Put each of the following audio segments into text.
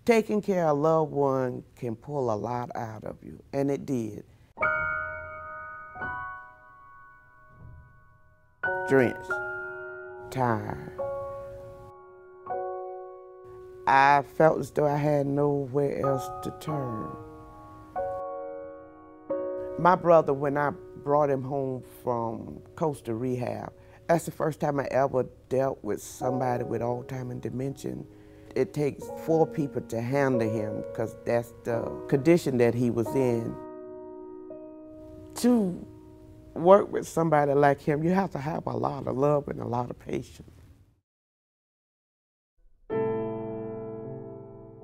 Taking care of a loved one can pull a lot out of you, and it did. Drenched, tired. I felt as though I had nowhere else to turn. My brother, when I brought him home from coastal rehab, that's the first time I ever dealt with somebody with Alzheimer's and dementia. It takes 4 people to handle him because that's the condition that he was in. To work with somebody like him, you have to have a lot of love and a lot of patience.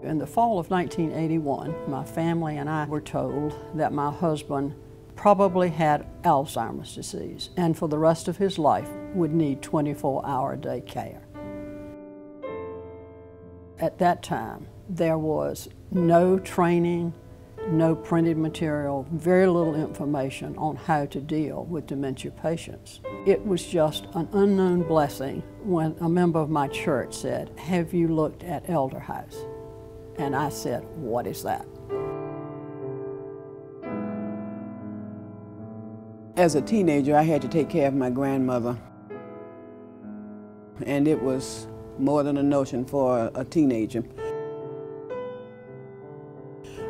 In the fall of 1981, my family and I were told that my husband probably had Alzheimer's disease and for the rest of his life would need 24-hour-a-day care. At that time, there was no training, no printed material, very little information on how to deal with dementia patients. It was just an unknown blessing when a member of my church said, "Have you looked at Elderhaus?" And I said, "What is that?" As a teenager, I had to take care of my grandmother, and it was more than a notion for a teenager.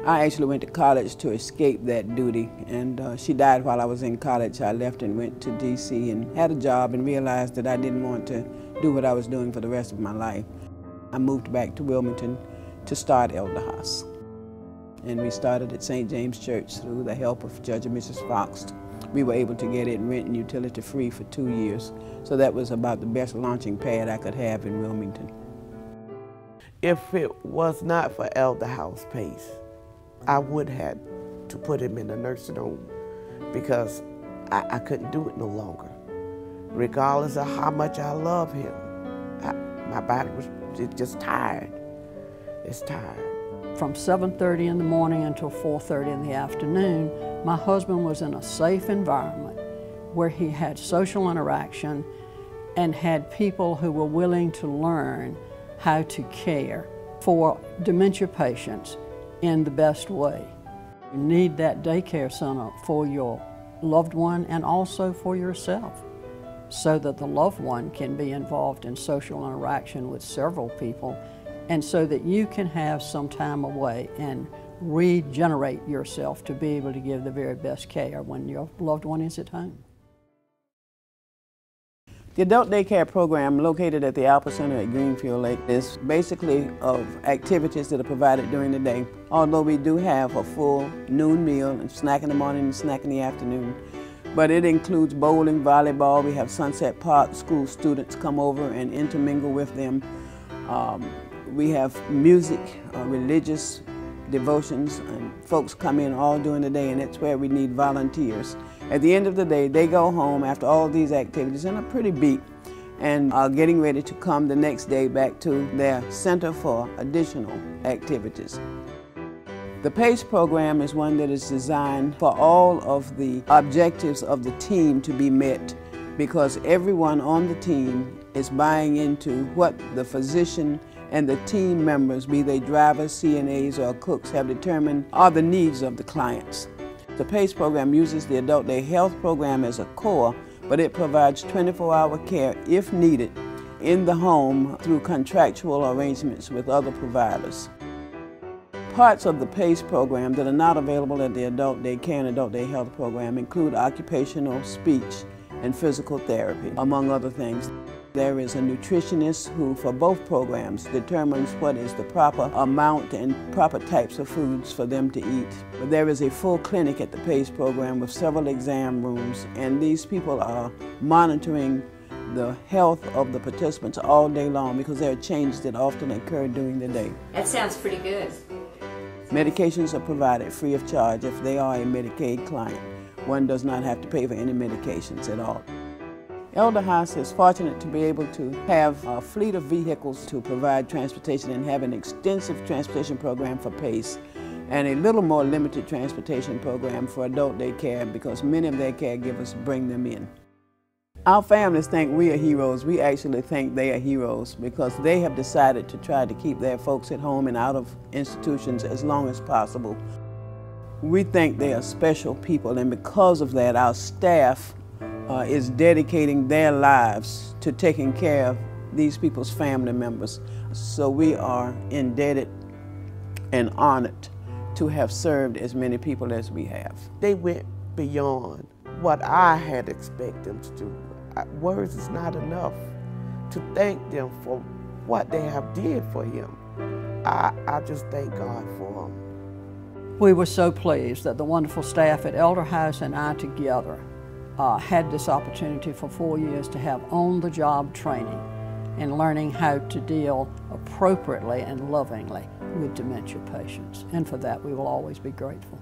I actually went to college to escape that duty, and she died while I was in college. I left and went to DC and had a job and realized that I didn't want to do what I was doing for the rest of my life. I moved back to Wilmington to start Elderhaus. And we started at St. James Church through the help of Judge and Mrs. Fox. We were able to get it rent and utility free for 2 years. So that was about the best launching pad I could have in Wilmington. If it was not for Elderhaus Pace, I would have to put him in a nursing home because I couldn't do it no longer. Regardless of how much I love him, my body was just tired. It's tired. From 7:30 in the morning until 4:30 in the afternoon, my husband was in a safe environment where he had social interaction and had people who were willing to learn how to care for dementia patients in the best way. You need that daycare center for your loved one and also for yourself, so that the loved one can be involved in social interaction with several people, and so that you can have some time away and regenerate yourself to be able to give the very best care when your loved one is at home. The adult daycare program located at the Alpha Center at Greenfield Lake is basically of activities that are provided during the day. Although we do have a full noon meal and snack in the morning and snack in the afternoon. But it includes bowling, volleyball. We have Sunset Park school students come over and intermingle with them. We have music, religious devotions, and folks come in all during the day, and that's where we need volunteers. At the end of the day, they go home after all these activities and are pretty beat and are getting ready to come the next day back to their center for additional activities. The PACE program is one that is designed for all of the objectives of the team to be met, because everyone on the team is buying into what the physician and the team members, be they drivers, CNAs, or cooks, have determined are the needs of the clients. The PACE program uses the Adult Day Health Program as a core, but it provides 24-hour care if needed in the home through contractual arrangements with other providers. Parts of the PACE program that are not available at the Adult Day Care and Adult Day Health Program include occupational, speech, and physical therapy, among other things. There is a nutritionist who, for both programs, determines what is the proper amount and proper types of foods for them to eat. But there is a full clinic at the PACE program with several exam rooms, and these people are monitoring the health of the participants all day long because there are changes that often occur during the day. That sounds pretty good. Medications are provided free of charge if they are a Medicaid client. One does not have to pay for any medications at all. Elderhaus is fortunate to be able to have a fleet of vehicles to provide transportation and have an extensive transportation program for PACE and a little more limited transportation program for adult day care because many of their caregivers bring them in. Our families think we are heroes. We actually think they are heroes because they have decided to try to keep their folks at home and out of institutions as long as possible. We think they are special people, and because of that, our staff is dedicating their lives to taking care of these people's family members. So we are indebted and honored to have served as many people as we have. They went beyond what I had expected them to do. Words is not enough to thank them for what they have did for him. I just thank God for them. We were so pleased that the wonderful staff at Elderhaus and I together had this opportunity for 4 years to have on-the-job training and learning how to deal appropriately and lovingly with dementia patients. And for that, we will always be grateful.